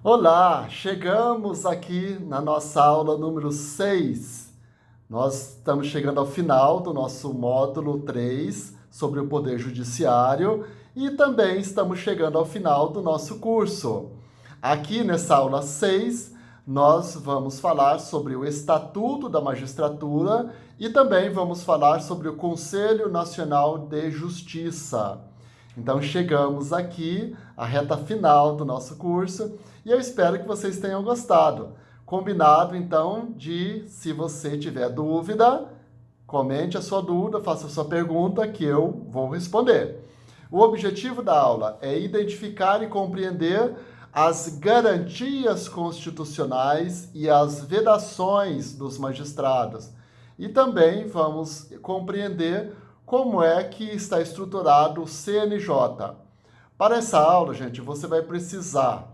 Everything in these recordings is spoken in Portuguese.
Olá, chegamos aqui na nossa aula número 6. Nós estamos chegando ao final do nosso módulo 3 sobre o Poder Judiciário e também estamos chegando ao final do nosso curso. Aqui nessa aula 6, nós vamos falar sobre o Estatuto da Magistratura e também vamos falar sobre o Conselho Nacional de Justiça. Então, chegamos aqui à reta final do nosso curso e eu espero que vocês tenham gostado. Combinado, então, se você tiver dúvida, comente a sua dúvida, faça a sua pergunta que eu vou responder. O objetivo da aula é identificar e compreender as garantias constitucionais e as vedações dos magistrados. E também vamos compreender como é que está estruturado o CNJ. Para essa aula, gente, você vai precisar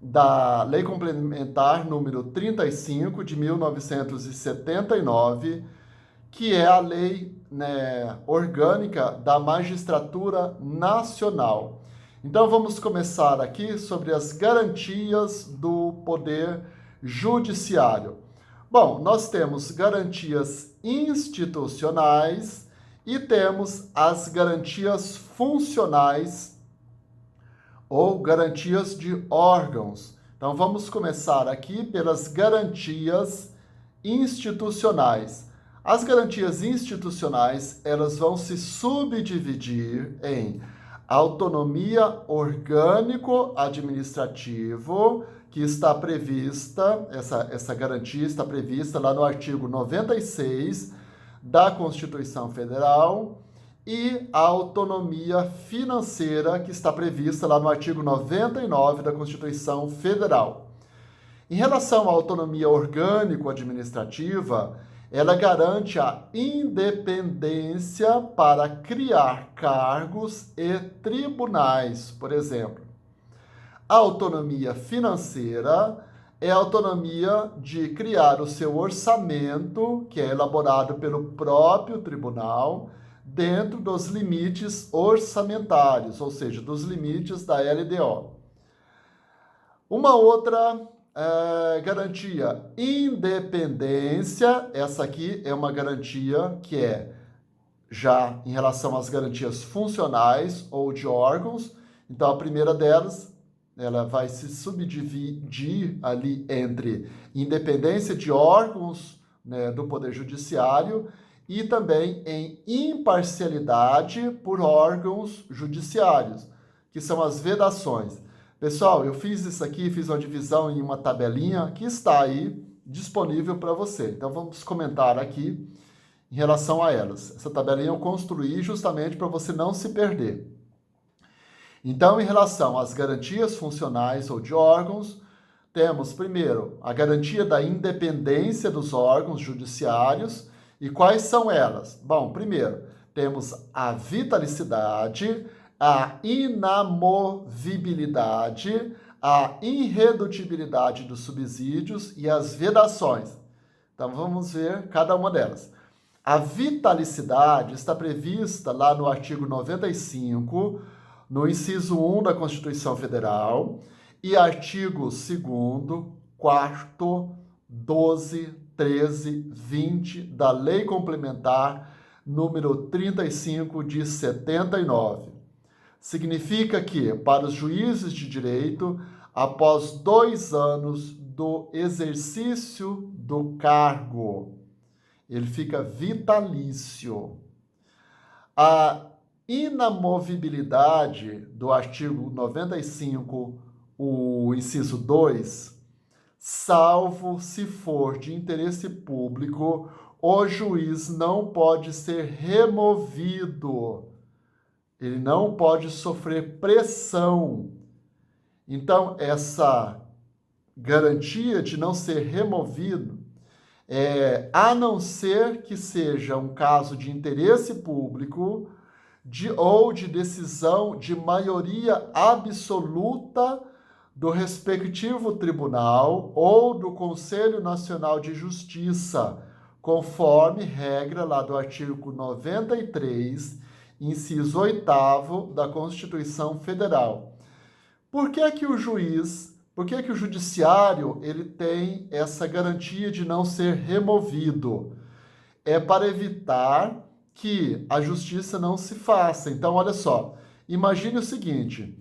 da Lei Complementar número 35 de 1979, que é a lei, orgânica da Magistratura Nacional. Então vamos começar aqui sobre as garantias do Poder Judiciário. Bom, nós temos garantias institucionais e temos as garantias funcionais ou garantias de órgãos. Então vamos começar aqui pelas garantias institucionais. As garantias institucionais, elas vão se subdividir em autonomia orgânico-administrativo, que está prevista, essa garantia está prevista lá no artigo 96 da Constituição Federal, e a autonomia financeira, que está prevista lá no artigo 99 da Constituição Federal. Em relação à autonomia orgânico-administrativa, ela garante a independência para criar cargos e tribunais, por exemplo. A autonomia financeira é a autonomia de criar o seu orçamento, que é elaborado pelo próprio tribunal, dentro dos limites orçamentários, ou seja, dos limites da LDO. Uma outra garantia, independência. Essa aqui é uma garantia que é já em relação às garantias funcionais ou de órgãos. Então, a primeira delas, ela vai se subdividir ali entre independência de órgãos, do Poder Judiciário e também em imparcialidade por órgãos judiciários, que são as vedações. Pessoal, eu fiz isso aqui, fiz uma divisão em uma tabelinha que está aí disponível para você. Então vamos comentar aqui em relação a elas. Essa tabelinha eu construí justamente para você não se perder. Então, em relação às garantias funcionais ou de órgãos, temos primeiro a garantia da independência dos órgãos judiciários. E quais são elas? Bom, primeiro, temos a vitalicidade, a inamovibilidade, a irredutibilidade dos subsídios e as vedações. Então, vamos ver cada uma delas. A vitalicidade está prevista lá no artigo 95, no inciso 1 da Constituição Federal, e artigo 2º, 4º, 12, 13, 20 da Lei Complementar número 35 de 79. Significa que, para os juízes de direito, após 2 anos do exercício do cargo, ele fica vitalício. A inamovibilidade do artigo 95, o inciso 2, salvo se for de interesse público, o juiz não pode ser removido. Ele não pode sofrer pressão. Então, essa garantia de não ser removido, a não ser que seja um caso de interesse público ou de decisão de maioria absoluta do respectivo tribunal ou do Conselho Nacional de Justiça, conforme regra lá do artigo 93, inciso 8º da Constituição Federal. Por que o juiz Por que que o judiciário ele tem essa garantia de não ser removido? É para evitar que a justiça não se faça. Então, olha só, imagine o seguinte,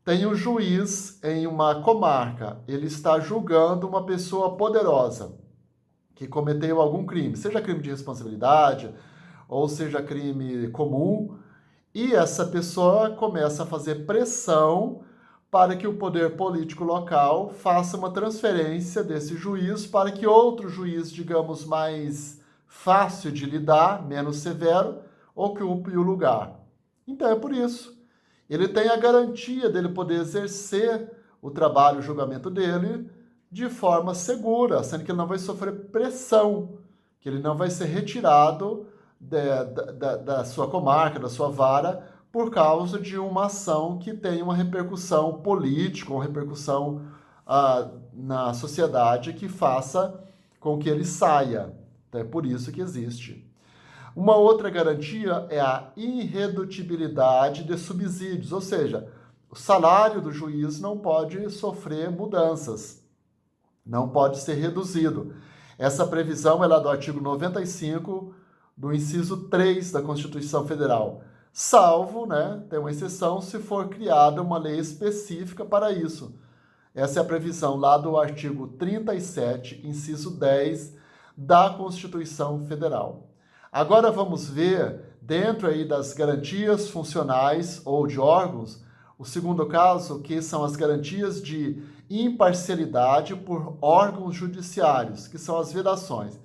tem um juiz em uma comarca, ele está julgando uma pessoa poderosa que cometeu algum crime, seja crime de responsabilidade ou seja crime comum, e essa pessoa começa a fazer pressão para que o poder político local faça uma transferência desse juiz para que outro juiz, digamos, mais fácil de lidar, menos severo, ocupe o lugar. Então é por isso. Ele tem a garantia dele poder exercer o trabalho, o julgamento dele de forma segura, sendo que ele não vai sofrer pressão, que ele não vai ser retirado da sua comarca, da sua vara, por causa de uma ação que tem uma repercussão política, uma repercussão na sociedade que faça com que ele saia. Então, é por isso que existe. Uma outra garantia é a irredutibilidade de subsídios, ou seja, o salário do juiz não pode sofrer mudanças, não pode ser reduzido. Essa previsão é do artigo 95 do inciso 3 da Constituição Federal, salvo, tem uma exceção, se for criada uma lei específica para isso. Essa é a previsão lá do artigo 37, inciso 10 da Constituição Federal. Agora vamos ver, dentro aí das garantias funcionais ou de órgãos, o segundo caso, que são as garantias de imparcialidade por órgãos judiciários, que são as vedações.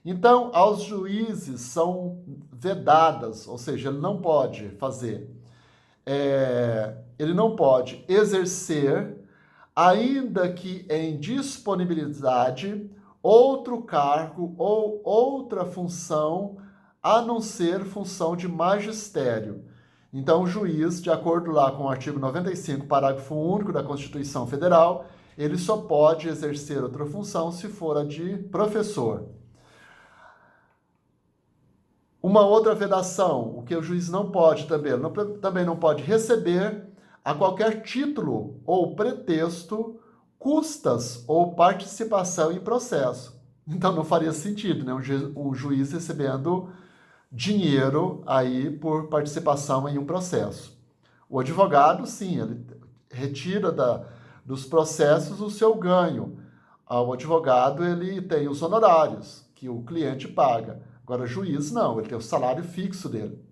Então, aos juízes são vedadas, ou seja, ele não pode fazer, ele não pode exercer, ainda que em disponibilidade, outro cargo ou outra função, a não ser função de magistério. Então, o juiz, de acordo lá com o artigo 95, parágrafo único da Constituição Federal, ele só pode exercer outra função se for a de professor. Uma outra vedação, o que o juiz não pode também não pode receber a qualquer título ou pretexto custas ou participação em processo. Então não faria sentido, um juiz recebendo dinheiro aí por participação em um processo. O advogado, sim, ele retira dos processos o seu ganho. O advogado, ele tem os honorários que o cliente paga. Agora, o juiz não, ele tem o salário fixo dele.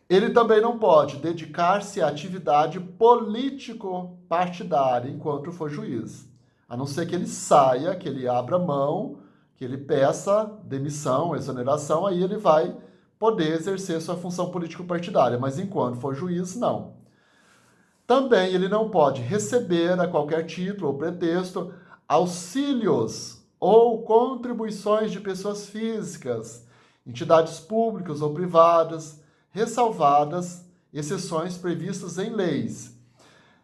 Ele também não pode dedicar-se à atividade político-partidária enquanto for juiz. A não ser que ele saia, que ele abra mão, que ele peça demissão, exoneração, aí ele vai poder exercer sua função político-partidária. Mas enquanto for juiz, não. Também ele não pode receber a qualquer título ou pretexto auxílios ou contribuições de pessoas físicas, entidades públicas ou privadas, ressalvadas exceções previstas em leis.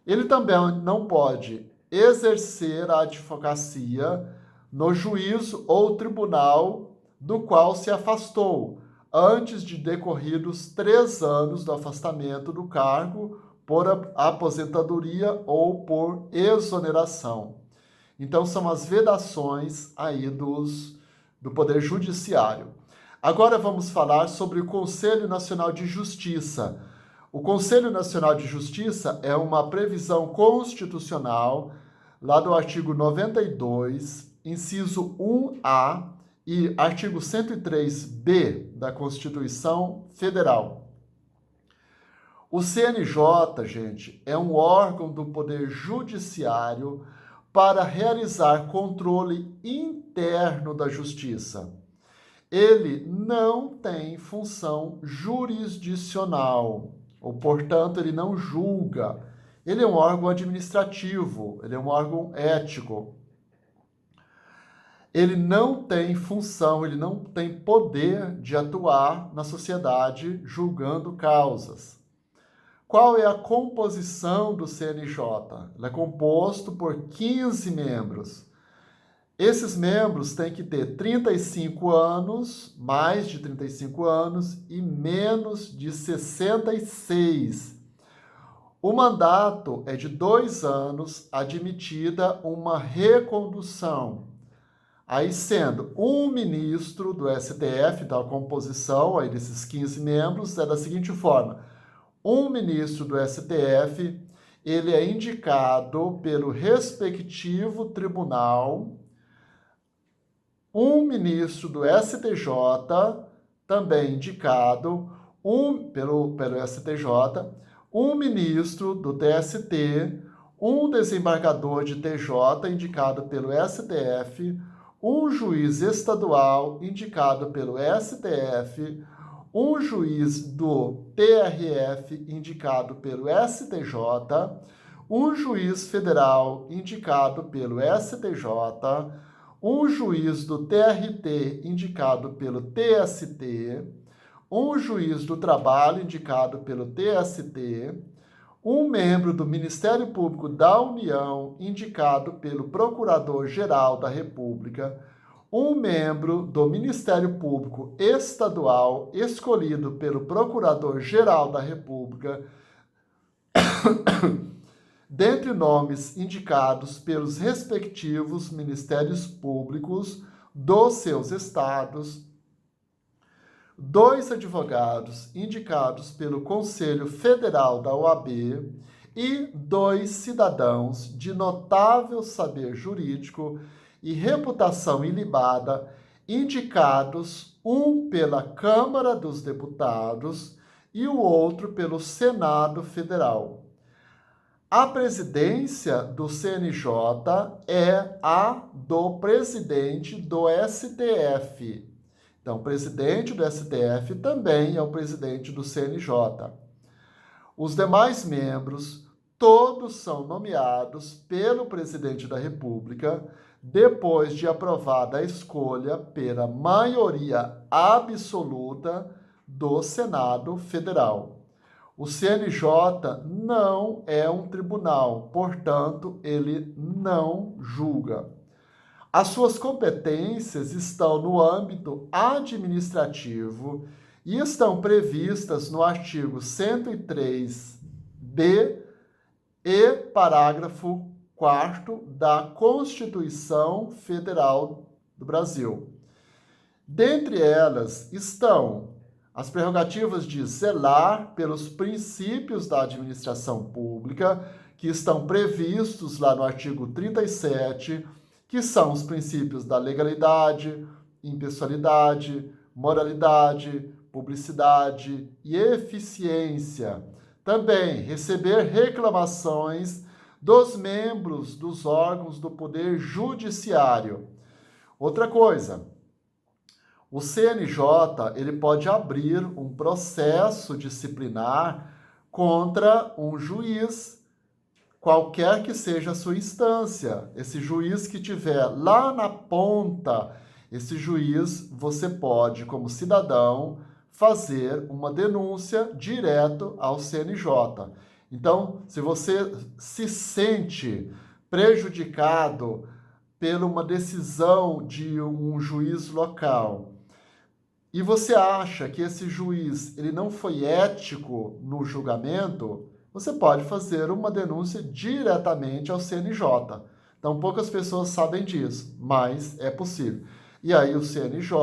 Ele também não pode exercer a advocacia no juízo ou tribunal do qual se afastou, antes de decorridos 3 anos do afastamento do cargo por aposentadoria ou por exoneração. Então, são as vedações aí do Poder Judiciário. Agora vamos falar sobre o Conselho Nacional de Justiça. O Conselho Nacional de Justiça é uma previsão constitucional, lá do artigo 92, inciso 1A e artigo 103B da Constituição Federal. O CNJ, gente, é um órgão do Poder Judiciário para realizar controle interno da justiça. Ele não tem função jurisdicional, ou, portanto, ele não julga. Ele é um órgão administrativo, ele é um órgão ético. Ele não tem função, ele não tem poder de atuar na sociedade julgando causas. Qual é a composição do CNJ? Ele é composto por 15 membros. Esses membros têm que ter 35 anos, mais de 35 anos e menos de 66. O mandato é de 2 anos, admitida uma recondução. Aí sendo um ministro do STF, da composição aí desses 15 membros, é da seguinte forma: um ministro do STF, ele é indicado pelo respectivo tribunal, um ministro do STJ, também indicado pelo STJ, um ministro do TST, um desembargador de TJ indicado pelo STF, um juiz estadual indicado pelo STF, um juiz do TRF indicado pelo STJ, um juiz federal indicado pelo STJ, um juiz do TRT indicado pelo TST, um juiz do trabalho indicado pelo TST, um membro do Ministério Público da União indicado pelo Procurador-Geral da República, um membro do Ministério Público Estadual escolhido pelo Procurador-Geral da República, dentre nomes indicados pelos respectivos Ministérios Públicos dos seus estados, 2 advogados indicados pelo Conselho Federal da OAB e 2 cidadãos de notável saber jurídico e reputação ilibada, indicados um pela Câmara dos Deputados e o outro pelo Senado Federal. A presidência do CNJ é a do presidente do STF. Então, o presidente do STF também é o presidente do CNJ. Os demais membros, todos são nomeados pelo presidente da República, depois de aprovada a escolha pela maioria absoluta do Senado Federal. O CNJ não é um tribunal, portanto, ele não julga. As suas competências estão no âmbito administrativo e estão previstas no artigo 103b e parágrafo 4º da Constituição Federal do Brasil. Dentre elas estão as prerrogativas de zelar pelos princípios da administração pública, que estão previstos lá no artigo 37, que são os princípios da legalidade, impessoalidade, moralidade, publicidade e eficiência. Também receber reclamações dos membros dos órgãos do Poder Judiciário. Outra coisa, o CNJ ele pode abrir um processo disciplinar contra um juiz, qualquer que seja a sua instância. Esse juiz que tiver lá na ponta, esse juiz, você pode, como cidadão, fazer uma denúncia direto ao CNJ. Então, se você se sente prejudicado por uma decisão de um juiz local e você acha que esse juiz ele não foi ético no julgamento, você pode fazer uma denúncia diretamente ao CNJ. Então, poucas pessoas sabem disso, mas é possível. E aí o CNJ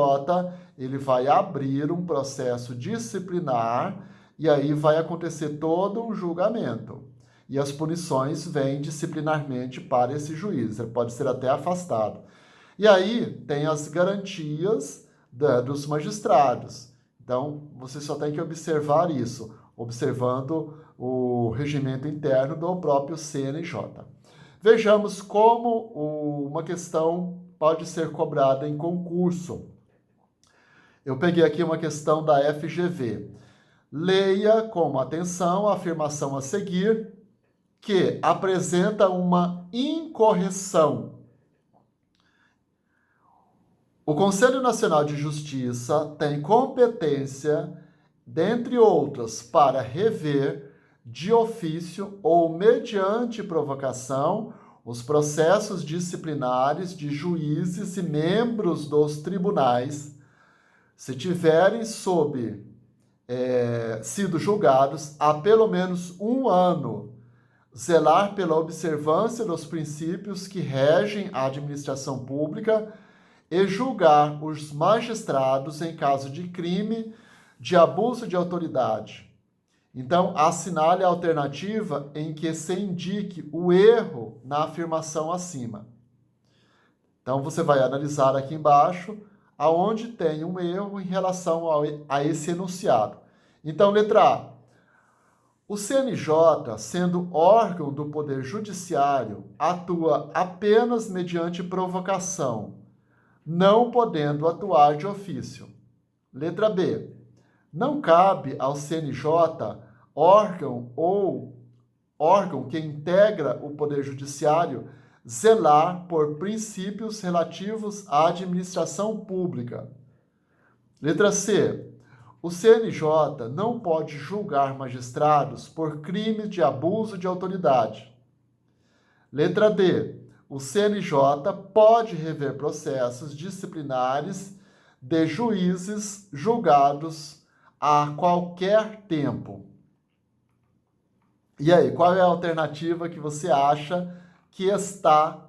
ele vai abrir um processo disciplinar e aí vai acontecer todo um julgamento. E as punições vêm disciplinarmente para esse juiz. Ele pode ser até afastado. E aí tem as garantias dos magistrados. Então, você só tem que observar isso, observando o regimento interno do próprio CNJ. Vejamos como uma questão pode ser cobrada em concurso. Eu peguei aqui uma questão da FGV. Leia com atenção a afirmação a seguir, que apresenta uma incorreção. O Conselho Nacional de Justiça tem competência, dentre outras, para rever de ofício ou mediante provocação os processos disciplinares de juízes e membros dos tribunais, se tiverem sido julgados há pelo menos 1 ano zelar pela observância dos princípios que regem a administração pública e julgar os magistrados em caso de crime de abuso de autoridade. Então, assinale a alternativa em que se indique o erro na afirmação acima. Então, você vai analisar aqui embaixo aonde tem um erro em relação a esse enunciado. Então, letra A. O CNJ, sendo órgão do Poder Judiciário, atua apenas mediante provocação, não podendo atuar de ofício. Letra B. Não cabe ao CNJ, órgão que integra o Poder Judiciário, zelar por princípios relativos à administração pública. Letra C. O CNJ não pode julgar magistrados por crimes de abuso de autoridade. Letra D. O CNJ pode rever processos disciplinares de juízes julgados a qualquer tempo. E aí, qual é a alternativa que você acha que está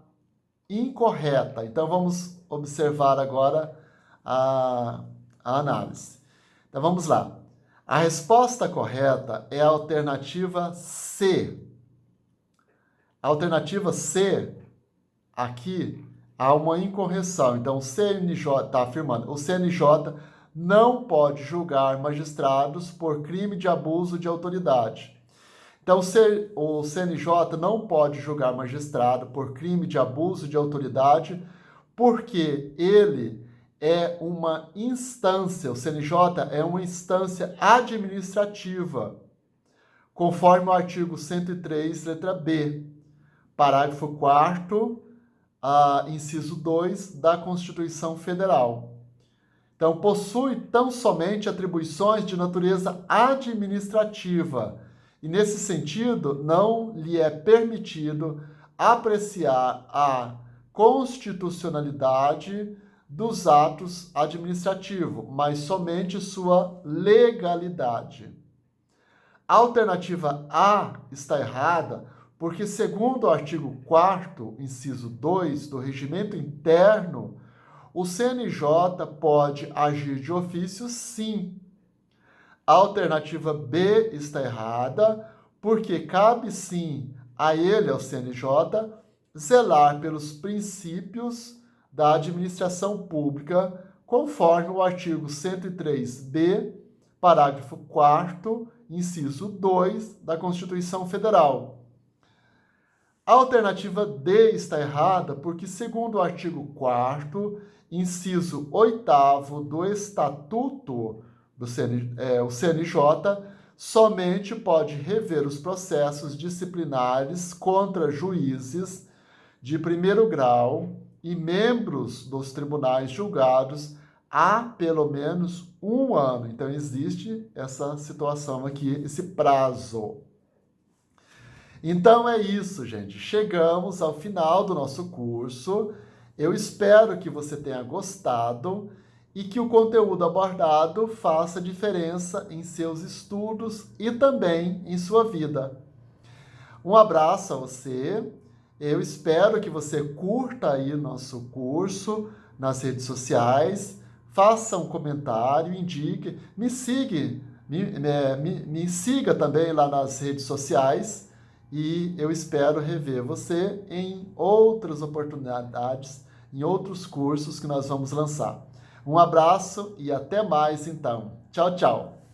incorreta? Então, vamos observar agora a análise. Então, vamos lá. A resposta correta é a alternativa C. A alternativa C, aqui, há uma incorreção. Então, o CNJ está afirmando, o CNJ não pode julgar magistrados por crime de abuso de autoridade. Então, o CNJ não pode julgar magistrado por crime de abuso de autoridade porque ele é uma instância, o CNJ é uma instância administrativa, conforme o artigo 103, letra B, parágrafo 4º, inciso 2 da Constituição Federal. Então, possui tão somente atribuições de natureza administrativa e, nesse sentido, não lhe é permitido apreciar a constitucionalidade dos atos administrativos, mas somente sua legalidade. A alternativa A está errada porque, segundo o artigo 4º, inciso 2 do Regimento Interno, o CNJ pode agir de ofício, sim. A alternativa B está errada, porque cabe sim a ele, ao CNJ, zelar pelos princípios da administração pública, conforme o artigo 103b, parágrafo 4º, inciso 2 da Constituição Federal. A alternativa D está errada, porque, segundo o artigo 4º, inciso 8º do Estatuto do o CNJ somente pode rever os processos disciplinares contra juízes de primeiro grau e membros dos tribunais julgados há pelo menos 1 ano. Então, existe essa situação aqui, esse prazo. Então, é isso, gente. Chegamos ao final do nosso curso. Eu espero que você tenha gostado e que o conteúdo abordado faça diferença em seus estudos e também em sua vida. Um abraço a você. Eu espero que você curta aí nosso curso nas redes sociais, faça um comentário, indique, me siga também lá nas redes sociais e eu espero rever você em outras oportunidades, em outros cursos que nós vamos lançar. Um abraço e até mais então. Tchau, tchau.